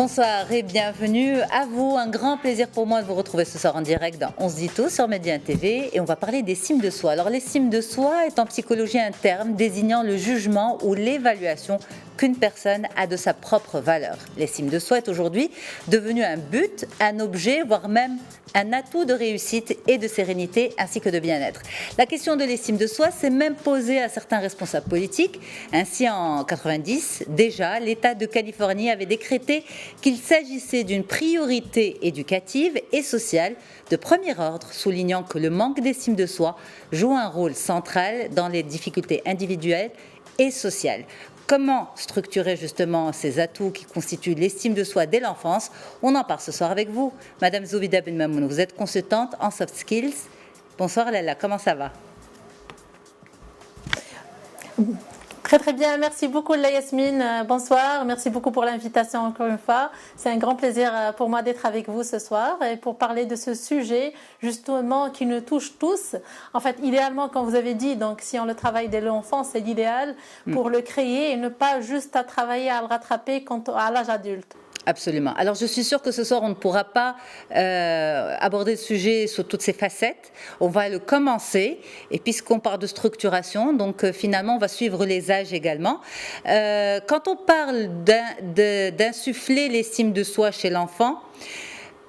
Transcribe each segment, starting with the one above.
Bonsoir et bienvenue à vous. Un grand plaisir pour moi de vous retrouver ce soir en direct dans On se dit tout sur Média TV et on va parler d'estime de soi. Alors l'estime de soi est en psychologie un terme désignant le jugement ou l'évaluation qu'une personne a de sa propre valeur. L'estime de soi est aujourd'hui devenue un but, un objet, voire même un atout de réussite et de sérénité ainsi que de bien-être. La question de l'estime de soi s'est même posée à certains responsables politiques. Ainsi, en 90, déjà, l'État de Californie avait décrété qu'il s'agissait d'une priorité éducative et sociale de premier ordre, soulignant que le manque d'estime de soi joue un rôle central dans les difficultés individuelles et sociales. Comment structurer justement ces atouts qui constituent l'estime de soi dès l'enfance? On en parle ce soir avec vous. Madame Zoubida Ben Mamoun, vous êtes consultante en soft skills. Bonsoir Lalla, comment ça va? Très très bien, merci beaucoup Yasmine, bonsoir, merci beaucoup pour l'invitation encore une fois. C'est un grand plaisir pour moi d'être avec vous ce soir et pour parler de ce sujet justement qui nous touche tous. En fait, idéalement, comme vous avez dit, donc si on le travaille dès l'enfance, c'est l'idéal pour le créer et ne pas juste à travailler à le rattraper à l'âge adulte. Absolument. Alors, je suis sûre que ce soir, on ne pourra pas aborder le sujet sous toutes ses facettes. On va le commencer. Et puisqu'on parle de structuration, donc finalement, on va suivre les âges également. Quand on parle d'insuffler l'estime de soi chez l'enfant,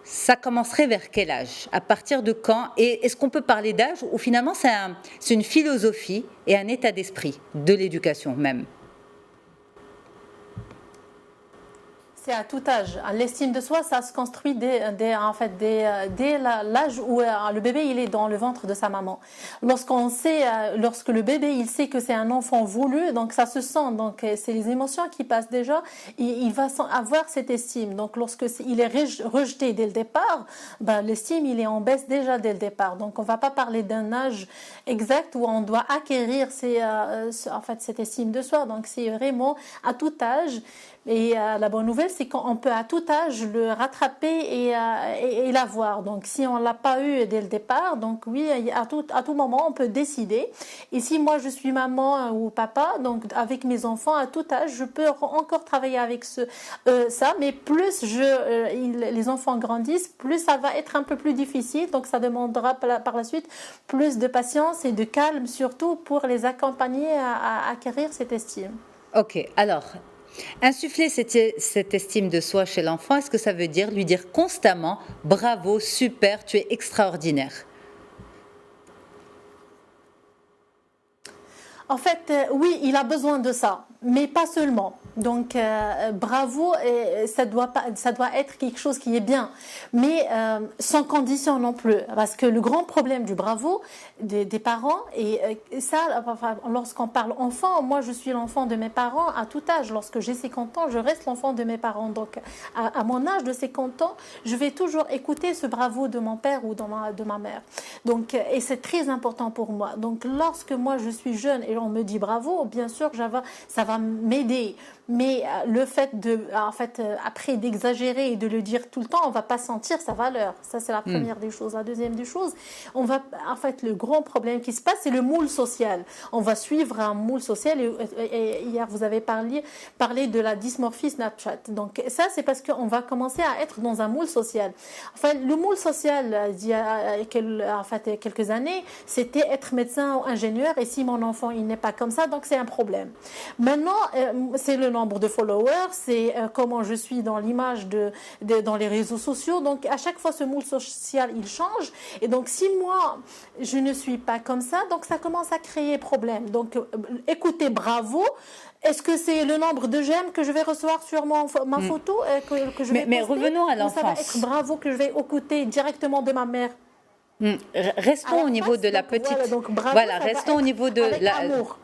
ça commencerait vers quel âge? À partir de quand? Et est-ce qu'on peut parler d'âge ou finalement, c'est une philosophie et un état d'esprit de l'éducation même? C'est à tout âge. L'estime de soi, ça se construit dès l'âge où le bébé il est dans le ventre de sa maman. Lorsque le bébé il sait que c'est un enfant voulu, donc ça se sent. Donc c'est les émotions qui passent déjà. Il va avoir cette estime. Donc lorsque il est rejeté dès le départ, l'estime il est en baisse déjà dès le départ. Donc on va pas parler d'un âge exact où on doit acquérir cette estime de soi. Donc c'est vraiment à tout âge. Et la bonne nouvelle, c'est qu'on peut à tout âge le rattraper et l'avoir. Donc, si on ne l'a pas eu dès le départ, donc oui, à tout moment, on peut décider. Et si moi, je suis maman ou papa, donc avec mes enfants, à tout âge, je peux encore travailler avec ça. Mais plus les enfants grandissent, plus ça va être un peu plus difficile. Donc, ça demandera par la suite plus de patience et de calme, surtout pour les accompagner à acquérir cette estime. Ok, alors... Insuffler cette estime de soi chez l'enfant, est-ce que ça veut dire lui dire constamment « bravo, super, tu es extraordinaire » ? En fait, oui, il a besoin de ça, mais pas seulement. Donc, bravo, ça doit être quelque chose qui est bien, mais sans condition non plus. Parce que le grand problème du bravo des parents, et ça, lorsqu'on parle enfant, moi je suis l'enfant de mes parents à tout âge. Lorsque j'ai 50 ans, je reste l'enfant de mes parents. Donc, à mon âge de 50 ans, je vais toujours écouter ce bravo de mon père ou de ma mère. Donc, et c'est très important pour moi. Donc, lorsque moi je suis jeune et on me dit bravo, bien sûr, ça va m'aider. Mais le fait après d'exagérer et de le dire tout le temps, on va pas sentir sa valeur. Ça, c'est la première des choses. La deuxième des choses, le grand problème qui se passe, c'est le moule social. On va suivre un moule social. Et hier, vous avez parlé de la dysmorphie Snapchat. Donc ça, c'est parce qu'on va commencer à être dans un moule social. Enfin, le moule social, il y a quelques années, c'était être médecin ou ingénieur. Et si mon enfant, il n'est pas comme ça, donc c'est un problème. Maintenant, c'est le nombre de followers, c'est comment je suis dans l'image dans les réseaux sociaux. Donc, à chaque fois, ce moule social, il change. Et donc, si moi, je ne suis pas comme ça, donc ça commence à créer problème. Donc, écoutez, bravo. Est-ce que c'est le nombre de j'aime que je vais recevoir sur ma photo que je vais mais revenons à l'enfance. Ça va être bravo que je vais écouter directement de ma mère. Restons au niveau de la petite... restons au niveau de l'amour.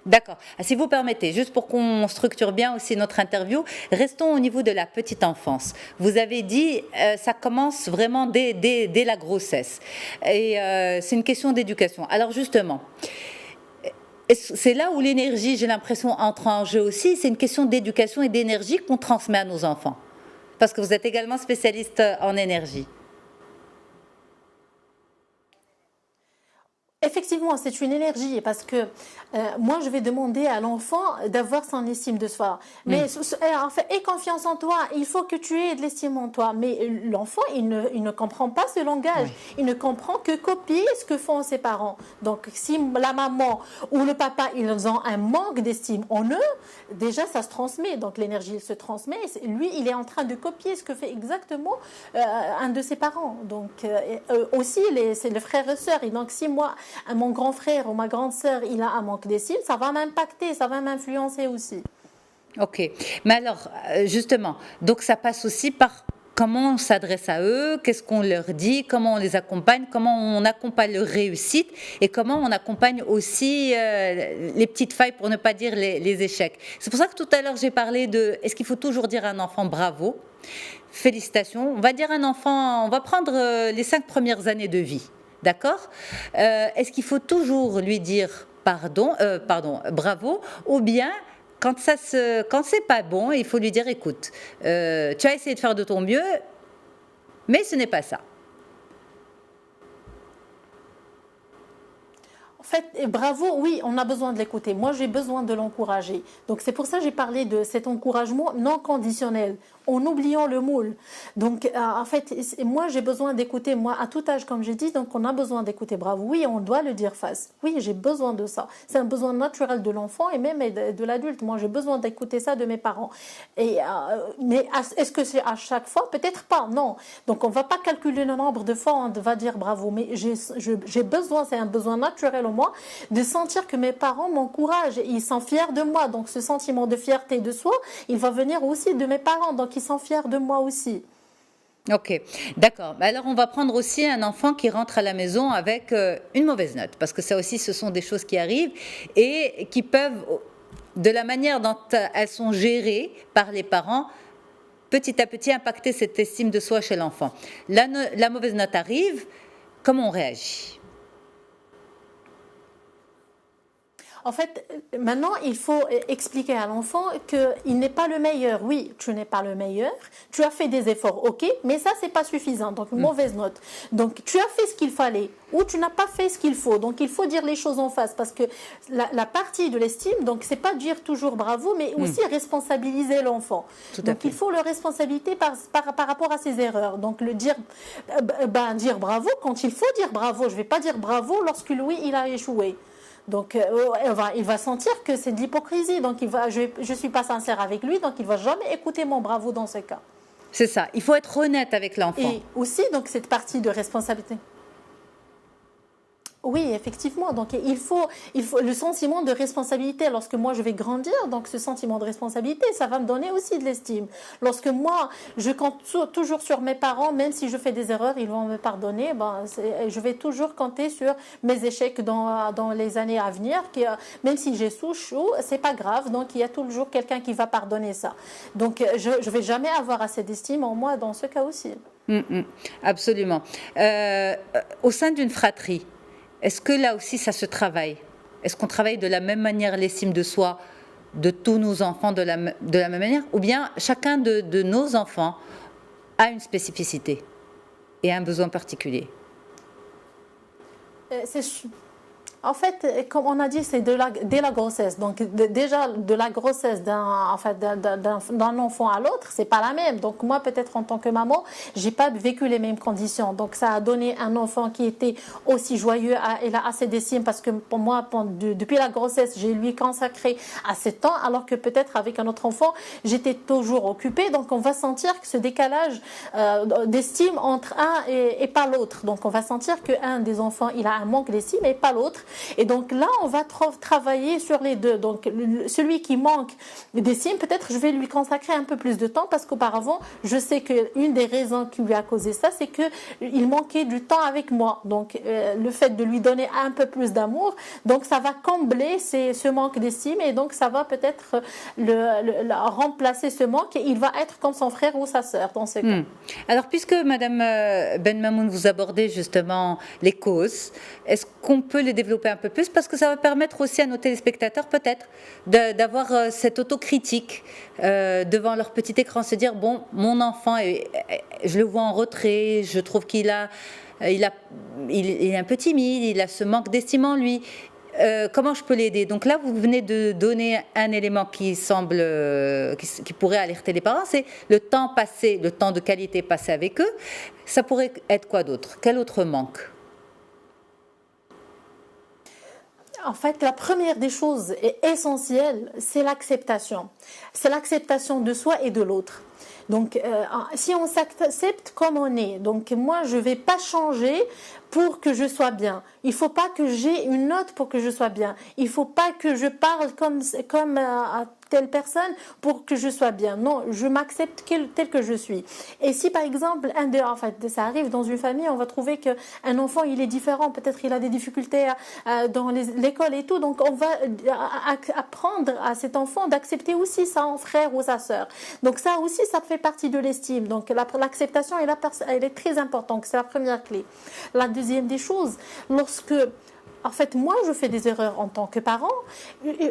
D'accord. Si vous permettez, juste pour qu'on structure bien aussi notre interview, restons au niveau de la petite enfance. Vous avez dit, ça commence vraiment dès la grossesse. Et c'est une question d'éducation. Alors justement, c'est là où l'énergie, j'ai l'impression, entre en jeu aussi. C'est une question d'éducation et d'énergie qu'on transmet à nos enfants. Parce que vous êtes également spécialiste en énergie. Effectivement, c'est une énergie parce que moi, je vais demander à l'enfant d'avoir son estime de soi. Mais en fait, aie confiance en toi. Il faut que tu aies de l'estime en toi. Mais l'enfant, il ne comprend pas ce langage. Oui. Il ne comprend que copier ce que font ses parents. Donc, si la maman ou le papa, ils ont un manque d'estime en eux, déjà, ça se transmet. Donc, l'énergie se transmet. Lui, il est en train de copier ce que fait exactement un de ses parents. Donc, aussi, c'est le frère et sœur. Et donc, si moi, mon grand frère ou ma grande sœur, il a un manque d'estime, ça va m'impacter, ça va m'influencer aussi. Ok. Mais alors, justement, donc ça passe aussi par comment on s'adresse à eux, qu'est-ce qu'on leur dit, comment on les accompagne, comment on accompagne leur réussite et comment on accompagne aussi les petites failles, pour ne pas dire les échecs. C'est pour ça que tout à l'heure j'ai parlé de est-ce qu'il faut toujours dire à un enfant bravo, félicitations. On va dire à un enfant, on va prendre les 5 premières années de vie. D'accord ? Est-ce qu'il faut toujours lui dire bravo, ou bien quand c'est pas bon, il faut lui dire écoute, tu as essayé de faire de ton mieux, mais ce n'est pas ça. En fait, bravo, oui, on a besoin de l'écouter. Moi, j'ai besoin de l'encourager. Donc, c'est pour ça que j'ai parlé de cet encouragement non conditionnel, en oubliant le moule. Donc, en fait, moi, j'ai besoin d'écouter, moi, à tout âge, comme j'ai dit, donc on a besoin d'écouter bravo. Oui, on doit le dire face. Oui, j'ai besoin de ça. C'est un besoin naturel de l'enfant et même de l'adulte. Moi, j'ai besoin d'écouter ça de mes parents. Mais est-ce que c'est à chaque fois? Peut-être pas, non. Donc, on ne va pas calculer le nombre de fois où on va dire bravo. Mais j'ai besoin, c'est un besoin naturel en moi, de sentir que mes parents m'encouragent. Ils sont fiers de moi. Donc, ce sentiment de fierté de soi, il va venir aussi de mes parents. Donc, ils sont fiers de moi aussi. Ok, d'accord. Alors on va prendre aussi un enfant qui rentre à la maison avec une mauvaise note, parce que ça aussi ce sont des choses qui arrivent et qui peuvent, de la manière dont elles sont gérées par les parents, petit à petit impacter cette estime de soi chez l'enfant. La mauvaise note arrive, comment on réagit ? En fait, maintenant, il faut expliquer à l'enfant qu'il n'est pas le meilleur. Oui, tu n'es pas le meilleur. Tu as fait des efforts, ok, mais ça, c'est pas suffisant. Donc, mauvaise note. Donc, tu as fait ce qu'il fallait ou tu n'as pas fait ce qu'il faut. Donc, il faut dire les choses en face parce que la partie de l'estime, donc, c'est pas dire toujours bravo, mais aussi responsabiliser l'enfant. Donc, il faut le responsabiliser par rapport à ses erreurs. Donc, dire bravo quand il faut dire bravo. Je vais pas dire bravo lorsque lui, il a échoué. Donc, il va sentir que c'est de l'hypocrisie. Donc, je ne suis pas sincère avec lui, donc il ne va jamais écouter mon bravo dans ce cas. C'est ça, il faut être honnête avec l'enfant. Et aussi, donc, cette partie de responsabilité. Oui, effectivement. Donc, il faut le sentiment de responsabilité. Lorsque moi, je vais grandir, donc ce sentiment de responsabilité, ça va me donner aussi de l'estime. Lorsque moi, je compte toujours sur mes parents, même si je fais des erreurs, ils vont me pardonner. Je vais toujours compter sur mes échecs dans les années à venir. Même si j'ai sous-chou, c'est pas grave. Donc, il y a toujours quelqu'un qui va pardonner ça. Donc, je vais jamais avoir assez d'estime en moi dans ce cas aussi. Absolument. Au sein d'une fratrie, est-ce que là aussi ça se travaille ? Est-ce qu'on travaille de la même manière l'estime de soi de tous nos enfants de la même manière ? Ou bien chacun de nos enfants a une spécificité et un besoin particulier ? En fait, comme on a dit, c'est dès la grossesse. Donc déjà de la grossesse d'un enfant à l'autre, c'est pas la même. Donc moi, peut-être en tant que maman, j'ai pas vécu les mêmes conditions. Donc ça a donné un enfant qui était aussi joyeux, il a assez d'estime parce que pour moi, depuis la grossesse, j'ai lui consacré assez de temps, alors que peut-être avec un autre enfant, j'étais toujours occupée. Donc on va sentir que ce décalage d'estime entre un et pas l'autre. Donc on va sentir qu'un des enfants, il a un manque d'estime et pas l'autre. Et donc là, on va travailler sur les deux. Donc celui qui manque d'estime, peut-être je vais lui consacrer un peu plus de temps parce qu'auparavant, je sais qu'une des raisons qui lui a causé ça, c'est qu'il manquait du temps avec moi. Donc le fait de lui donner un peu plus d'amour, donc ça va combler ce manque d'estime et donc ça va peut-être remplacer ce manque et il va être comme son frère ou sa sœur dans ce cas. Alors puisque Madame Ben Mamoun, vous abordez justement les causes, est-ce qu'on peut les développer un peu plus, parce que ça va permettre aussi à nos téléspectateurs peut-être d'avoir cette autocritique devant leur petit écran, se dire bon, mon enfant, je le vois en retrait, je trouve qu'il a il est un peu timide, il a ce manque d'estime en lui. Comment je peux l'aider? Donc là, vous venez de donner un élément qui semble, qui pourrait alerter les parents, c'est le temps passé, le temps de qualité passé avec eux. Ça pourrait être quoi d'autre? Quel autre manque? En fait, la première des choses et essentielle, c'est l'acceptation. C'est l'acceptation de soi et de l'autre. Donc, si on s'accepte comme on est, donc moi, je ne vais pas changer pour que je sois bien. Il ne faut pas que j'ai une note pour que je sois bien. Il ne faut pas que je parle comme à telle personne pour que je sois bien. Non, je m'accepte tel que je suis. Et si par exemple, en fait, ça arrive dans une famille, on va trouver qu'un enfant, il est différent. Peut-être il a des difficultés dans l'école et tout. Donc, on va apprendre à cet enfant d'accepter aussi son frère ou sa sœur. Donc, ça aussi, ça fait partie de l'estime. Donc, l'acceptation, elle est très importante. C'est la première clé. La deuxième des choses, lorsque, en fait, moi, je fais des erreurs en tant que parent,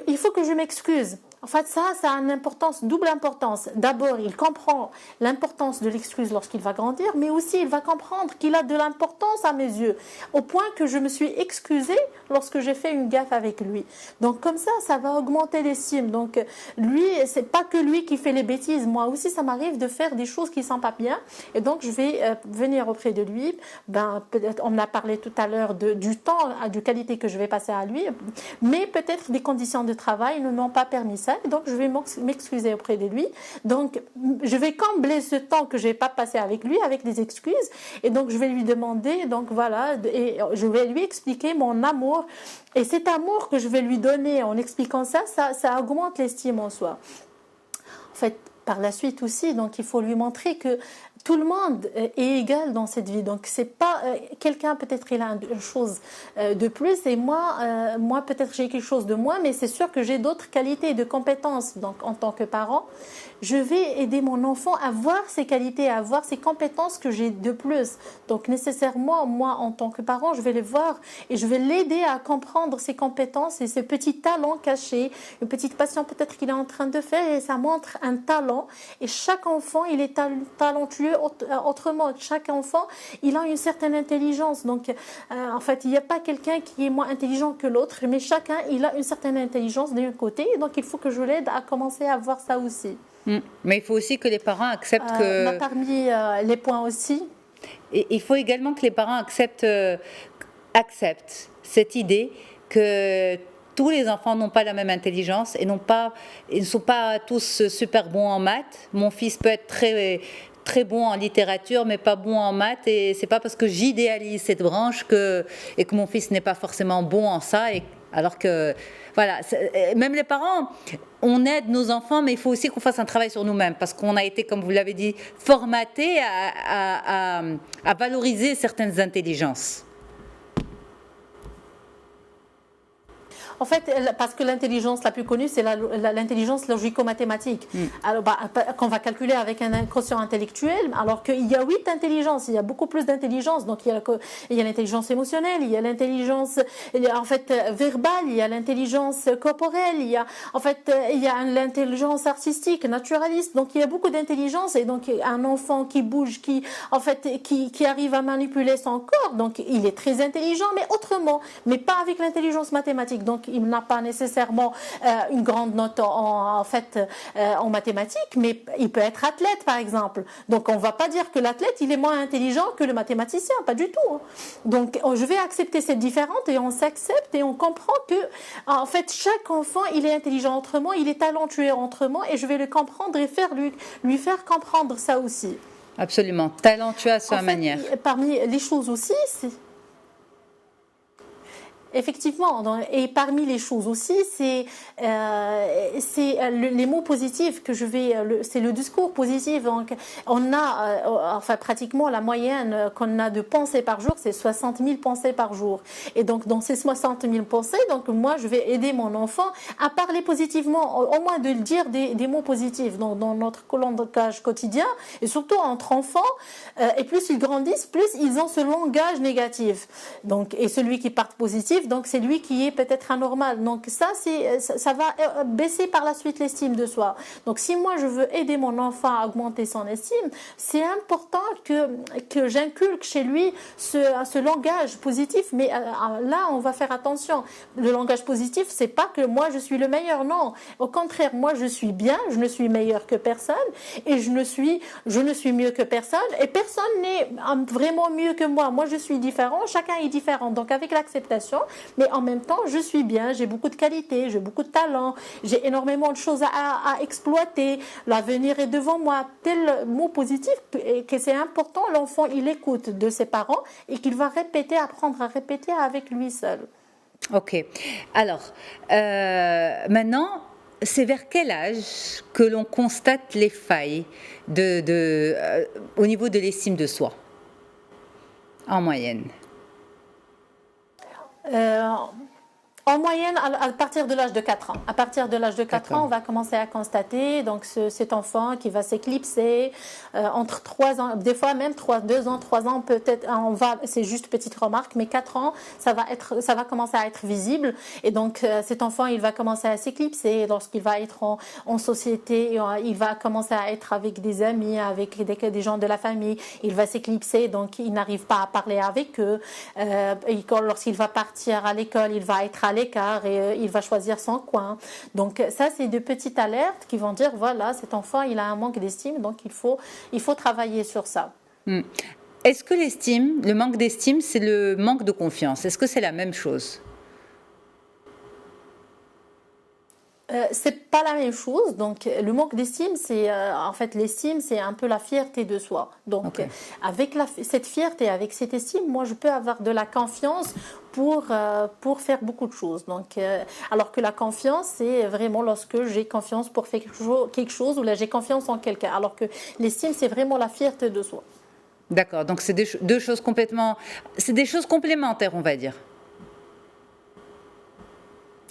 il faut que je m'excuse. En fait, ça a une importance, double importance. D'abord, il comprend l'importance de l'excuse lorsqu'il va grandir, mais aussi il va comprendre qu'il a de l'importance à mes yeux, au point que je me suis excusée lorsque j'ai fait une gaffe avec lui. Donc comme ça va augmenter l'estime. Donc lui, c'est pas que lui qui fait les bêtises. Moi aussi, ça m'arrive de faire des choses qui sont pas bien, et donc je vais venir auprès de lui. Peut-être, on a parlé tout à l'heure du temps, de qualité que je vais passer à lui, mais peut-être des conditions de travail ne m'ont pas permis ça. Donc je vais m'excuser auprès de lui. Donc je vais combler ce temps que je n'ai pas passé avec lui avec des excuses, et donc je vais lui demander, donc voilà, et je vais lui expliquer mon amour, et cet amour que je vais lui donner en expliquant ça augmente l'estime en soi. En fait, par la suite aussi, donc il faut lui montrer que tout le monde est égal dans cette vie. Donc c'est pas quelqu'un, peut-être il a une chose de plus, et moi peut-être j'ai quelque chose de moins, mais c'est sûr que j'ai d'autres qualités et de compétences. Donc en tant que parent, je vais aider mon enfant à voir ses qualités, à voir ses compétences que j'ai de plus. Donc nécessairement, moi en tant que parent, je vais les voir et je vais l'aider à comprendre ses compétences et ses petits talents cachés, une petite passion peut-être qu'il est en train de faire, et ça montre un talent. Et chaque enfant, il est talentueux autrement. Chaque enfant, il a une certaine intelligence. Donc en fait, il n'y a pas quelqu'un qui est moins intelligent que l'autre, mais chacun, il a une certaine intelligence d'un côté. Donc il faut que je l'aide à commencer à voir ça aussi. Mais il faut aussi que les parents acceptent que... On a parmi les points aussi. Et il faut également que les parents acceptent cette idée que tous les enfants n'ont pas la même intelligence et ils ne sont pas tous super bons en maths. Mon fils peut être très bon en littérature, mais pas bon en maths, et c'est pas parce que j'idéalise cette branche et que mon fils n'est pas forcément bon en ça, alors que voilà, même les parents, on aide nos enfants, mais il faut aussi qu'on fasse un travail sur nous-mêmes, parce qu'on a été, comme vous l'avez dit, formatés à valoriser certaines intelligences. En fait, parce que l'intelligence la plus connue, c'est l'intelligence logico-mathématique. Alors, qu'on va calculer avec un quotient intellectuel, alors qu'il y a 8 intelligences, il y a beaucoup plus d'intelligence. Donc, il y a l'intelligence émotionnelle, il y a l'intelligence verbale, il y a l'intelligence corporelle, il y a l'intelligence artistique, naturaliste. Donc, il y a beaucoup d'intelligence, et donc un enfant qui bouge, qui arrive à manipuler son corps, donc il est très intelligent, mais autrement, mais pas avec l'intelligence mathématique. Donc, il n'a pas nécessairement une grande note en mathématiques, mais il peut être athlète, par exemple. Donc, on ne va pas dire que l'athlète, il est moins intelligent que le mathématicien, pas du tout. Donc, je vais accepter cette différence, et on s'accepte et on comprend que, en fait, chaque enfant, il est intelligent autrement, il est talentueux autrement, et je vais le comprendre et lui faire comprendre ça aussi. Absolument, talentueux à sa manière. Parmi les choses aussi, effectivement, et parmi les choses aussi, c'est les mots positifs que c'est le discours positif. Donc, on a, pratiquement la moyenne qu'on a de pensées par jour, c'est 60 000 pensées par jour. Et donc, dans ces 60 000 pensées, donc moi, je vais aider mon enfant à parler positivement, au moins de dire des mots positifs dans notre langage quotidien, et surtout entre enfants. Et plus ils grandissent, plus ils ont ce langage négatif. Donc, et celui qui part positif positif, donc c'est lui qui est peut-être anormal. Donc ça va baisser par la suite l'estime de soi. Donc si moi je veux aider mon enfant à augmenter son estime, c'est important que j'inculque chez lui ce langage positif. Mais là, on va faire attention. Le langage positif, c'est pas que moi je suis le meilleur, non. Au contraire, moi je suis bien, je ne suis meilleur que personne et je ne suis mieux que personne et personne n'est vraiment mieux que moi. Moi je suis différent, chacun est différent. Donc avec l'acceptation, mais en même temps je suis bien, j'ai beaucoup de qualités, j'ai beaucoup de talent, j'ai énormément de choses à exploiter, l'avenir est devant moi. Tel mot positif et que c'est important, l'enfant il écoute de ses parents et qu'il va apprendre à répéter avec lui seul. Ok. Alors, maintenant, c'est vers quel âge que l'on constate les failles au niveau de l'estime de soi, en moyenne? En moyenne, à partir de l'âge de 4 ans. À partir de l'âge de 4 ans, on va commencer à constater donc cet enfant qui va s'éclipser entre 3 ans, des fois même 2 ans, 3 ans, peut-être, c'est juste petite remarque, mais 4 ans, ça va commencer à être visible. Et donc, cet enfant, il va commencer à s'éclipser lorsqu'il va être en société, il va commencer à être avec des amis, avec des gens de la famille, il va s'éclipser, donc il n'arrive pas à parler avec eux. Lorsqu'il va partir à l'école, il va être à l'écart et il va choisir son coin. Donc ça, c'est de petites alertes qui vont dire, voilà, cet enfant, il a un manque d'estime, donc il faut travailler sur ça. Est-ce que le manque d'estime, c'est le manque de confiance? Est-ce que c'est la même chose? C'est pas la même chose. Donc, le manque d'estime, c'est en fait l'estime, c'est un peu la fierté de soi. Donc, avec cette fierté, avec cette estime, moi, je peux avoir de la confiance pour faire beaucoup de choses. Donc, alors que la confiance, c'est vraiment lorsque j'ai confiance pour faire quelque chose ou là j'ai confiance en quelqu'un. Alors que l'estime, c'est vraiment la fierté de soi. D'accord. Donc, c'est deux choses c'est des choses complémentaires, on va dire.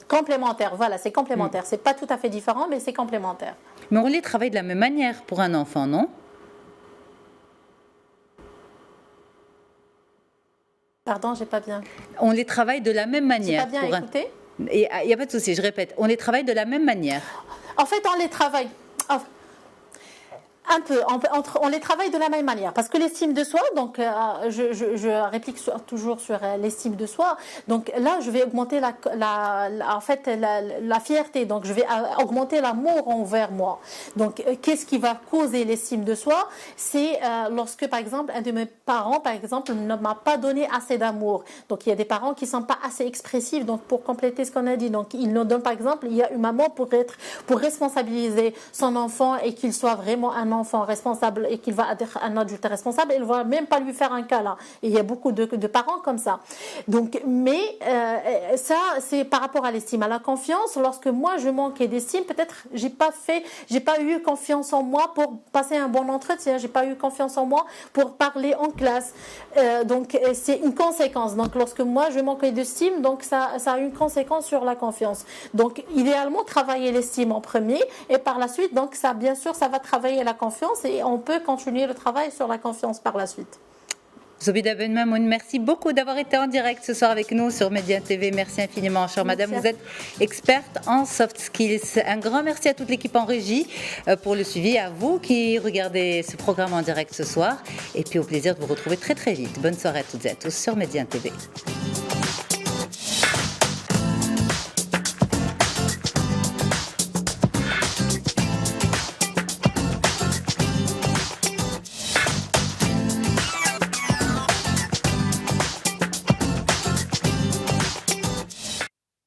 Complémentaire, voilà, c'est complémentaire. C'est pas tout à fait différent, mais c'est complémentaire. Mais on les travaille de la même manière pour un enfant, non? Pardon, j'ai pas bien. On les travaille de la même manière. J'ai pas bien écouté. Il n'y a pas de souci, je répète. On les travaille de la même manière. En fait, on les travaille. Un peu, on les travaille de la même manière parce que l'estime de soi, donc je réplique toujours sur l'estime de soi. Donc là, je vais augmenter la fierté, donc je vais augmenter l'amour envers moi. Donc qu'est-ce qui va causer l'estime de soi? C'est lorsque par exemple un de mes parents, par exemple, ne m'a pas donné assez d'amour. Donc il y a des parents qui sont pas assez expressifs. Donc pour compléter ce qu'on a dit, donc ils nous donnent par exemple, il y a une maman pour responsabiliser son enfant et qu'il soit vraiment un enfant responsable et qu'il va être un adulte responsable, elle ne va même pas lui faire un câlin. Et il y a beaucoup de parents comme ça. Donc, mais ça, c'est par rapport à l'estime. À la confiance, lorsque moi je manquais d'estime, peut-être j'ai pas eu confiance en moi pour passer un bon entretien, j'ai pas eu confiance en moi pour parler en classe. Donc c'est une conséquence. Donc lorsque moi je manquais d'estime, donc ça a une conséquence sur la confiance. Donc idéalement travailler l'estime en premier et par la suite, donc ça bien sûr ça va travailler la confiance et on peut continuer le travail sur la confiance par la suite. Zobida Ben Mamoun, merci beaucoup d'avoir été en direct ce soir avec nous sur Média TV. Merci infiniment, chère madame. Vous êtes experte en soft skills. Un grand merci à toute l'équipe en régie pour le suivi, à vous qui regardez ce programme en direct ce soir. Et puis au plaisir de vous retrouver très très vite. Bonne soirée à toutes et à tous sur Média TV.